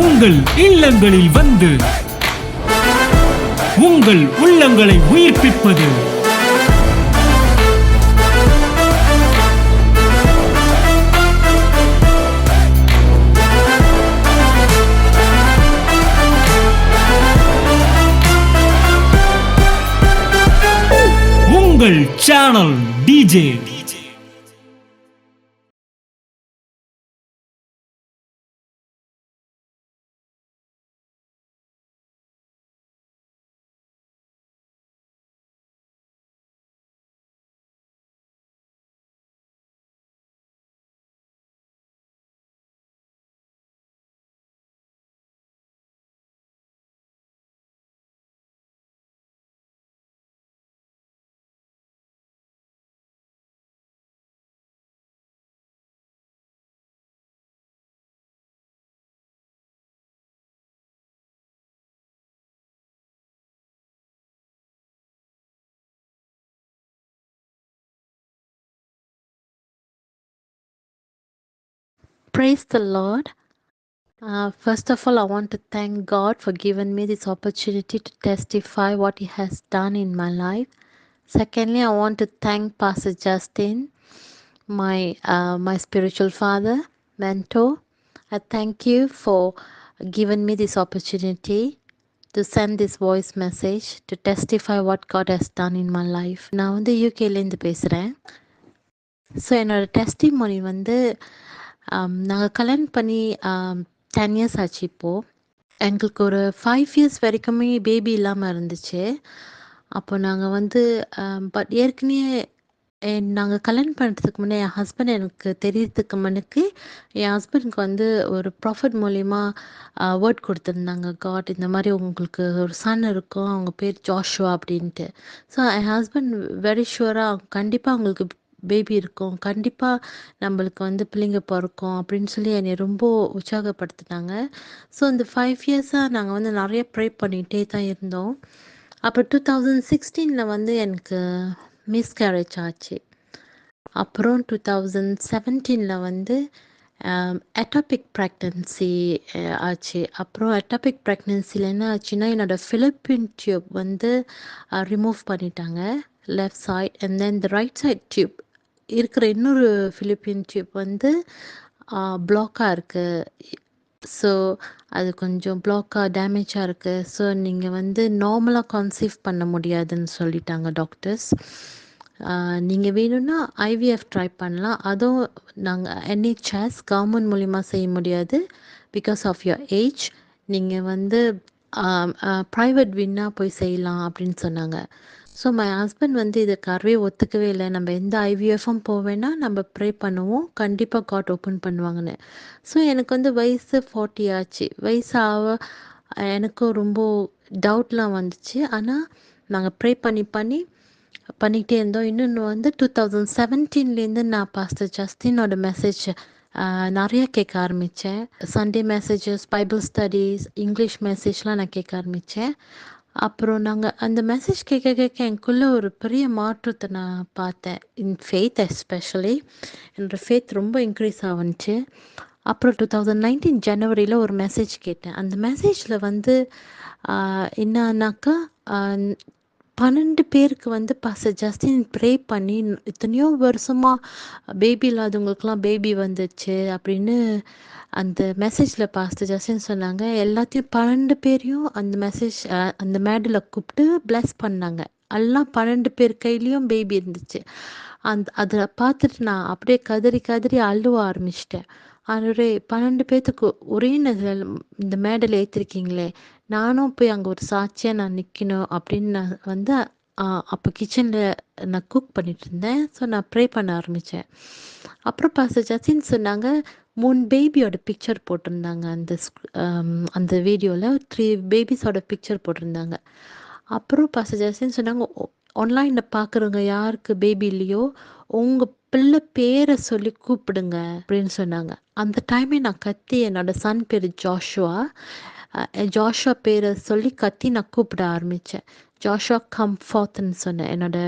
உங்கள் இல்லங்களில் வந்து உங்கள் உள்ளங்களை உயிர்ப்பிப்பது உங்கள் channel DJ. Praise the Lord. First of all, I want to thank God for giving me this opportunity to testify what He has done in my life. Secondly, I want to thank Pastor Justin, my spiritual father, mentor. I thank you for giving me this opportunity to send this voice message to testify what God has done in my life. நான் வந்து யூகேலேருந்து பேசுகிறேன். So என்னோடய testimony வந்து நாங்கள் கல்யாணம் பண்ணி 10 years ஆச்சு இப்போது. எங்களுக்கு ஒரு 5 இயர்ஸ் வரைக்குமே பேபி இல்லாமல் இருந்துச்சு. அப்போ நாங்கள் வந்து பட் ஏற்கனவே நாங்கள் கல்யாணம் பண்ணுறதுக்கு முன்னே என் ஹஸ்பண்ட் எனக்கு தெரியறதுக்கு முன்னுக்கு என் ஹஸ்பண்டுக்கு வந்து ஒரு ப்ராஃபட் மூலிமா வேர்ட் கொடுத்துருந்தாங்க. காட் இந்த மாதிரி உங்களுக்கு ஒரு சன் இருக்கும், அவங்க பேர் ஜாஷுவா அப்படின்ட்டு. ஸோ என் ஹஸ்பண்ட் வெரி ஷுவராக கண்டிப்பாக அவங்களுக்கு பேபி இருக்கும், கண்டிப்பாக நம்மளுக்கு வந்து பிள்ளைங்க பிறக்கும் அப்படின்னு சொல்லி என்னை ரொம்ப உற்சாகப்படுத்தினாங்க. ஸோ இந்த 5 இயர்ஸாக நாங்கள் வந்து நிறைய ப்ரே பண்ணிகிட்டே தான் இருந்தோம். அப்போ 2016 வந்து எனக்கு மிஸ்கேரேஜ் ஆச்சு. அப்புறம் 2017 வந்து எட்டாபிக் ப்ரெக்னன்சி ஆச்சு. அப்புறம் எட்டாபிக் ப்ரெக்னன்சியில் என்ன ஆச்சுன்னா என்னோடய ஃபிலிப்பின் டியூப் வந்து ரிமூவ் பண்ணிட்டாங்க, left side. And then the right side tube இருக்கிற இன்னொரு ஃபிலிப்பின் டியூப் வந்து பிளாக்காக இருக்குது. ஸோ அது கொஞ்சம் பிளாக்காக டேமேஜாக இருக்குது. ஸோ நீங்கள் வந்து நார்மலாக கன்சீவ் பண்ண முடியாதுன்னு சொல்லிட்டாங்க டாக்டர்ஸ். நீங்கள் வேணும்னா ஐவிஎஃப் ட்ரை பண்ணலாம். அதுவும் நாங்கள் என்ஹெச்எஸ் கவர்மெண்ட் மூலிமா செய்ய முடியாது பிகாஸ் ஆஃப் யுவர் ஏஜ். நீங்கள் வந்து ப்ரைவேட் வின்னா போய் செய்யலாம் அப்படின்னு சொன்னாங்க. ஸோ மை ஹஸ்பண்ட் வந்து இதுக்காகவே ஒத்துக்கவே இல்லை. நம்ம எந்த ஐவிஎஃப்பும் போவேன்னா நம்ம ப்ரே பண்ணுவோம், கண்டிப்பாக காட் ஓப்பன் பண்ணுவாங்கன்னு. ஸோ எனக்கு வந்து வயசு 40 ஆச்சு. வயசு எனக்கும் ரொம்ப டவுட்லாம் வந்துச்சு. ஆனால் நாங்கள் ப்ரே பண்ணிக்கிட்டே இருந்தோம். இன்னொன்று வந்து 2017 நான் பாஸ்டர் ஜஸ்டினோட மெசேஜ் நிறைய கேட்க ஆரம்பித்தேன். Sunday messages, Bible studies, English மெசேஜ்லாம் நான் கேட்க ஆரம்பித்தேன். அப்புறம் நாங்கள் அந்த மெசேஜ் கேட்க எனக்குள்ளே ஒரு பெரிய மாற்றத்தை நான் பார்த்தேன். இன் ஃபெய்த் எஸ்பெஷலி என்னோடய ஃபெய்த் ரொம்ப இன்க்ரீஸ் ஆகிச்சு. அப்புறம் 2019 ஜனவரியில் ஒரு மெசேஜ் கேட்டேன். அந்த மெசேஜில் வந்து என்னன்னாக்கா 12 பேருக்கு வந்து பாஸ்டர் ஜஸ்டின் ப்ரே பண்ணி எத்தனையோ வருஷமாக பேபி இல்லாதவங்களுக்குலாம் பேபி வந்துச்சு அப்படின்னு அந்த மெசேஜில் பாஸ்டர் ஜஸ்டின் சொன்னாங்க. எல்லாத்தையும் 12 பேரையும் அந்த மேடில் கூப்பிட்டு பிளஸ் பண்ணாங்க. எல்லாம் 12 பேர் கையிலையும் பேபி இருந்துச்சு. அதை பார்த்துட்டு நான் அப்படியே கதறி அழுவ ஆரம்பிச்சிட்டேன். ஆண்டவரே, 12 பேர்த்துக்கு ஒரே இந்த மேடையில் ஏற்றிருக்கீங்களே, நானும் போய் அங்கே ஒரு சாட்சியாக நான் நிற்கணும் அப்படின்னு நான் வந்து அப்போ கிச்சனில் நான் குக் பண்ணிட்டு இருந்தேன். ஸோ நான் ப்ரே பண்ண ஆரம்பித்தேன். அப்புறம் பாஸ்டர் ஜஸ்டின் சொன்னாங்க, 3 பேபியோட பிக்சர் போட்டிருந்தாங்க. அந்த வீடியோவில் 3 பேபிஸோட பிக்சர் போட்டிருந்தாங்க. அப்புறம் பாஸ்டர் ஜஸ்டின் சொன்னாங்க, ஆன்லைனில் பார்க்குறவங்க யாருக்கு பேபி இல்லையோ உங்கள் பிள்ளை பேரை சொல்லி கூப்பிடுங்க அப்படின்னு சொன்னாங்க. அந்த டைமே நான் கத்தி என்னோட சன் பேர் ஜாஷுவா பேரை சொல்லி கத்தி நான் கூப்பிட ஆரம்பித்தேன். ஜாஷுவா கம்ஃபார்ட்னு சொன்னேன். என்னோட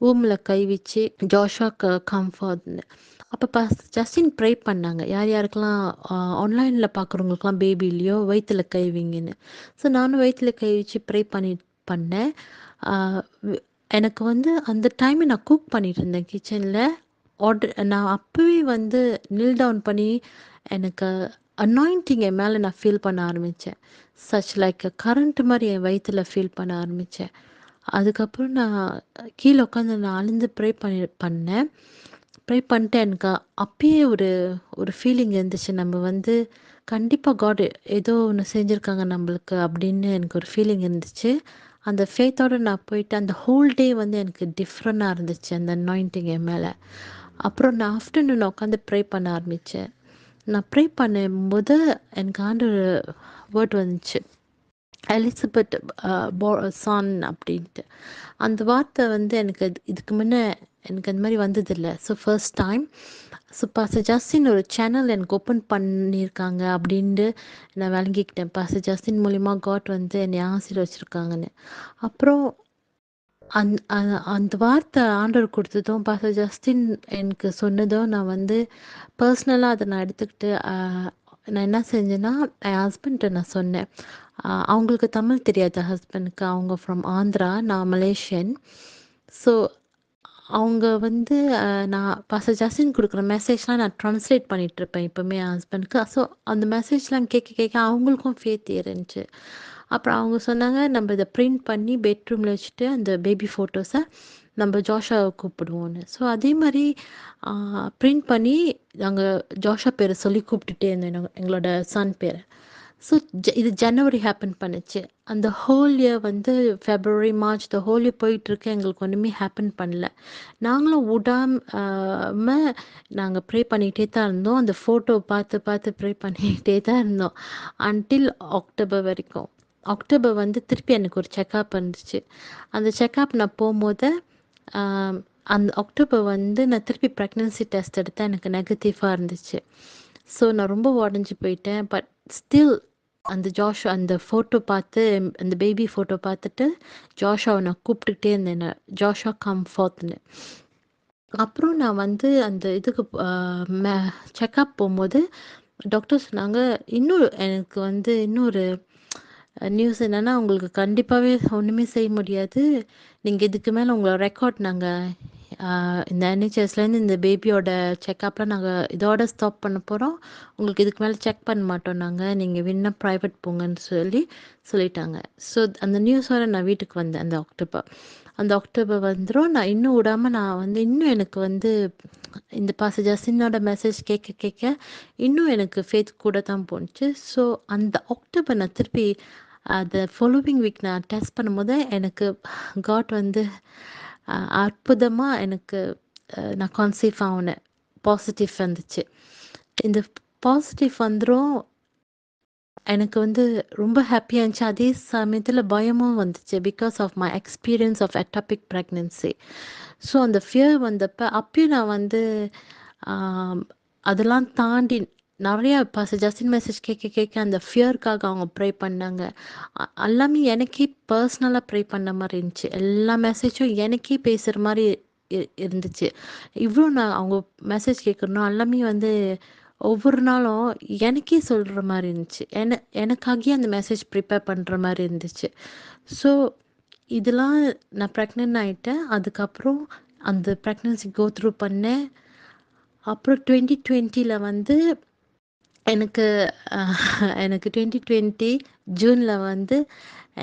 ஊமில் கை வச்சு ஜாஷுவா கம்ஃபார்ட்னு. அப்போ ஜஸ்டின் ப்ரே பண்ணாங்க. யார் யாருக்கெல்லாம் ஆன்லைனில் பார்க்குறவங்களுக்குலாம் பேபி இல்லையோ வயித்துல கை வைங்கன்னு. ஸோ நானும் வயித்துல கை வச்சு ப்ரே பண்ணேன். ஆ, வி- எனக்கு வந்து அந்த டைம் நான் குக் பண்ணிட்டு இருந்தேன் கிச்சனில். நான் அப்போவே வந்து நில் டவுன் பண்ணி எனக்கு அனாயிண்டிங் என் மேலே நான் ஃபீல் பண்ண ஆரம்பித்தேன். சச் லைக் கரண்ட் மாதிரி என் வயித்துல ஃபீல் பண்ண ஆரம்பித்தேன். அதுக்கப்புறம் நான் கீழே உட்காந்து நான் அழுந்து பண்ணேன். ப்ரே பண்ணிட்டு எனக்கு அப்பயே ஒரு ஒரு ஃபீலிங் இருந்துச்சு. நம்ம வந்து கண்டிப்பாக காட் ஏதோ ஒன்று செஞ்சுருக்காங்க நம்மளுக்கு அப்படின்னு எனக்கு ஒரு ஃபீலிங் இருந்துச்சு. அந்த ஃபேத்தோட நான் போயிட்டு அந்த ஹோல் டே வந்து எனக்கு டிஃப்ரெண்ட்டாக இருந்துச்சு அந்த அனாயிண்டிங் என் மேலே. அப்புறம் நான் ஆஃப்டர்நூன் உட்காந்து ப்ரே பண்ண ஆரம்பித்தேன். நான் ப்ரே பண்ணும்போது எனக்கு வேர்ட் வந்துச்சு, எலிசபெத் சான் அப்படின்ட்டு. அந்த வார்த்தை வந்து எனக்கு இதுக்கு முன்னே எனக்கு அந்த மாதிரி வந்ததில்லை. So first time. So pastor Justin ஒரு சேனல் எனக்கு ஓப்பன் பண்ணியிருக்காங்க அப்படின்ட்டு நான் விளங்கிக்கிட்டேன். பாஸ்டர் ஜஸ்டின் மூலிமா காட் வந்து என்னை ஆசீர்வச்சிருக்காங்கன்னு. அப்புறம் அந்த வார்த்தை ஆண்டவர் கொடுத்ததும் பாஸ்டர் ஜஸ்டின் எனக்கு சொன்னதும் நான் வந்து பர்சனலாக அதை நான் எடுத்துக்கிட்டு நான் என்ன செஞ்சேன்னா என் ஹஸ்பண்ட்ட நான் சொன்னேன். அவங்களுக்கு தமிழ் தெரியாது ஹஸ்பண்டுக்கு. அவங்க ஃப்ரம் ஆந்திரா, நான் மலேசியன். ஸோ அவங்க வந்து நான் பாஸ்டர் ஜஸ்டின் குடுக்குற மெசேஜ்லாம் நான் ட்ரான்ஸ்லேட் பண்ணிகிட்ருப்பேன் எப்போவுமே என் ஹஸ்பண்டுக்கு. ஸோ அந்த மெசேஜ்லாம் கேட்க கேட்க அவங்களுக்கும் ஃபேத் ஏறுனுச்சு. அப்புறம் அவங்க சொன்னாங்க, நம்ம இதை பிரிண்ட் பண்ணி பெட்ரூமில் வச்சுட்டு அந்த பேபி ஃபோட்டோஸை நம்ம ஜோஷாவை கூப்பிடுவோன்னு. ஸோ அதே மாதிரி பிரிண்ட் பண்ணி நாங்கள் ஜோஷா பேரை சொல்லி கூப்பிட்டுட்டே இருந்தோம், எங்களோட சன் பேரை. ஸோ இது ஜனவரி ஹேப்பன் பண்ணுச்சு. அந்த ஹோல் இயர் வந்து February, March the whole year போயிட்டுருக்கு. எங்களுக்கு ஒன்றுமே ஹேப்பன் பண்ணல. நாங்களும் விடாம நாங்கள் ப்ரே பண்ணிகிட்டே தான் இருந்தோம். அந்த ஃபோட்டோ பார்த்து பார்த்து ப்ரே பண்ணிக்கிட்டே தான் இருந்தோம் அன்டில் அக்டோபர் வரைக்கும். அக்டோபர் வந்து திருப்பி எனக்கு ஒரு செக்கப் இருந்துச்சு. அந்த செக்கப் நான் போகும்போது அந்த அக்டோபர் வந்து நான் திருப்பி ப்ரெக்னன்சி டெஸ்ட் எடுத்தேன். எனக்கு நெகட்டிவாக இருந்துச்சு. ஸோ நான் ரொம்ப உடஞ்சி போயிட்டேன். பட் ஸ்டில் அந்த ஃபோட்டோ பார்த்து அந்த பேபி ஃபோட்டோ பார்த்துட்டு ஜோஷாவை நான் கூப்பிட்டுக்கிட்டே இருந்தேன், நான் ஜோஷா கம் ஃபார்த்னு. அப்புறம் நான் வந்து அந்த இதுக்கு செக்கப் போகும்போது டாக்டர் சொன்னாங்க, இன்னும் எனக்கு வந்து இன்னொரு நியூஸ் என்னென்னா, உங்களுக்கு கண்டிப்பாகவே ஒன்றுமே செய்ய முடியாது. நீங்கள் இதுக்கு மேலே உங்களோட ரெக்கார்ட் நாங்கள் இந்த என்ஹெச்எஸ்லேருந்து இந்த பேபியோட செக்கப்லாம் நாங்கள் இதோட ஸ்டாப் பண்ண போகிறோம். உங்களுக்கு இதுக்கு மேலே செக் பண்ண மாட்டோம் நாங்கள். நீங்கள் வேணுனா ப்ரைவேட் போங்கன்னு சொல்லிட்டாங்க. ஸோ அந்த நியூஸோட நான் வீட்டுக்கு வந்தேன் அந்த அக்டோபர் வந்துடும். நான் இன்னும் விடாமல் நான் வந்து இன்னும் எனக்கு வந்து இந்த பாஸ்டர் ஜஸ்டினோட மெசேஜ் கேட்க கேட்க இன்னும் எனக்கு ஃபேத் கூட தான் போணுச்சு. ஸோ அந்த அக்டோபர் நான் திருப்பி அந்த ஃபாலோவிங் வீக் நான் டெஸ்ட் பண்ணும்போது எனக்கு காட் வந்து அற்புதமாக எனக்கு நான் கன்சீவ் ஆகினேன். பாசிட்டிவ் வந்துச்சு. இந்த பாசிட்டிவ் வந்துடும் எனக்கு வந்து ரொம்ப ஹாப்பியாக இருந்துச்சு. அதே சமயத்தில் பயமும் வந்துச்சு. Because of my experience of ectopic pregnancy. So அந்த ஃபியர் வந்தப்போ அப்பயும் நான் வந்து அதெல்லாம் தாண்டி நிறையா பாஸ்டர் ஜஸ்டின் மெசேஜ் கேட்க கேட்க அந்த ஃபியர்க்காக அவங்க ப்ரே பண்ணாங்க. எல்லாமே எனக்கே பர்சனலாக ப்ரே பண்ண மாதிரி இருந்துச்சு. எல்லா மெசேஜும் எனக்கே பேசுகிற மாதிரி இருந்துச்சு. இவ்வளோ நான் அவங்க மெசேஜ் கேட்குறனோ எல்லாமே வந்து ஒவ்வொரு நாளும் எனக்கே சொல்கிற மாதிரி இருந்துச்சு. எனக்காகவே அந்த மெசேஜ் ப்ரிப்பேர் பண்ணுற மாதிரி இருந்துச்சு. ஸோ இதெல்லாம் நான் ப்ரெக்னென்ட் ஆகிட்டேன். அதுக்கப்புறம் அந்த ப்ரெக்னன்சி கோ த்ரூ பண்ணேன். அப்புறம் 2020 வந்து எனக்கு எனக்கு 2020 ஜூனில் வந்து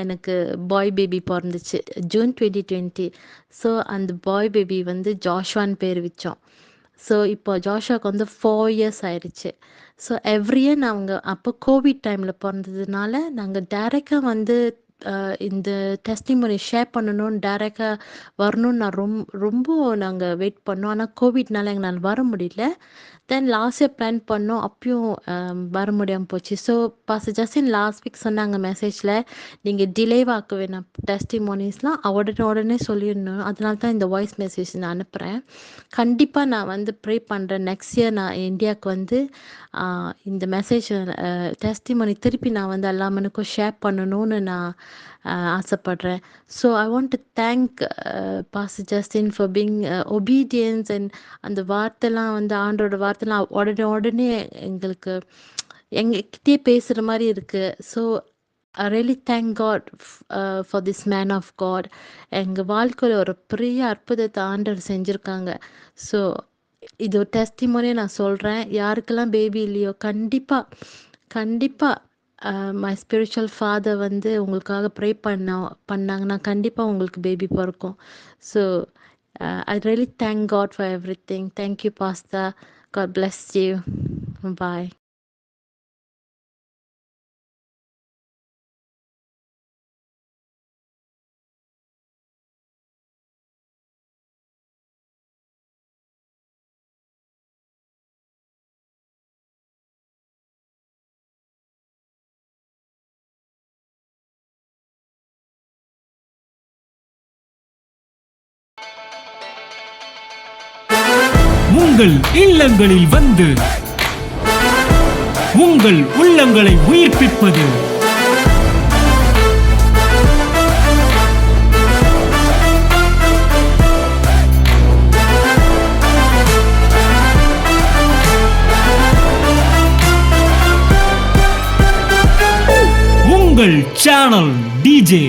எனக்கு பாய் பேபி பிறந்துச்சு. ஜூன் 2020. ஸோ அந்த பாய் பேபி வந்து ஜாஷ்வான்னு பேர் வச்சோம். ஸோ இப்போ ஜாஷுவாக்கு வந்து 4 இயர்ஸ் ஆயிடுச்சு. ஸோ எவ்ரி இயர் நாங்கள் அப்போ கோவிட் டைமில் பிறந்ததுனால நாங்கள் டைரெக்டாக வந்து இந்த டெஸ்டிமோனி ஷேர் பண்ணணும்னு டைரெக்டாக வரணும்னு நான் ரொம்ப நாங்கள் வெயிட் பண்ணோம். ஆனால் கோவிட்னால எங்களால் வர முடியல. தென் லாஸ்ட் இயர் பிளான் பண்ணோம். அப்பயும் வர முடியாமல் போச்சு. So pastor Justin last week சொன்னாங்க மெசேஜில், நீங்கள் டிலேவாக்க வேணாம் டெஸ்டிமோனிஸ்லாம் உடனே சொல்லிடணும். அதனால தான் இந்த வாய்ஸ் மெசேஜ் நான் அனுப்புகிறேன். கண்டிப்பாக நான் வந்து ப்ரே பண்ணுறேன். நெக்ஸ்ட் இயர் நான் இந்தியாவுக்கு வந்து இந்த மெசேஜ் டெஸ்டிமோனி திருப்பி நான் வந்து எல்லா மனுக்கும் ஷேர் பண்ணணும்னு நான் ஆசைப்படுறேன். So I want to thank pastor Justin for being obedience and அந்த வார்த்தைலாம் வந்து ஆண்டோட வார்த்தைலாம் உடனே உடனே எங்களுக்கு எங்ககிட்டயே பேசுகிற மாதிரி இருக்குது. So I really thank God for this man of God. எங்கள் வாழ்க்கையில் ஒரு பெரிய அற்புதத்தை ஆண்டவர் செஞ்சுருக்காங்க. ஸோ இது ஒரு டெஸ்டிமோனியை நான் சொல்கிறேன். யாருக்கெல்லாம் பேபி இல்லையோ கண்டிப்பாக மை ஸ்பிரிச்சுவல் ஃபாதர் வந்து உங்களுக்காக ப்ரே பண்ணாங்கன்னா கண்டிப்பாக உங்களுக்கு பேபி பிறக்கும். So I really thank God for everything. Thank you pastor. God bless you. Bye. உங்கள் இல்லங்களில் வந்து உங்கள் உள்ளங்களை உயிர்ப்பிப்பது உங்கள் சேனல் டிஜே.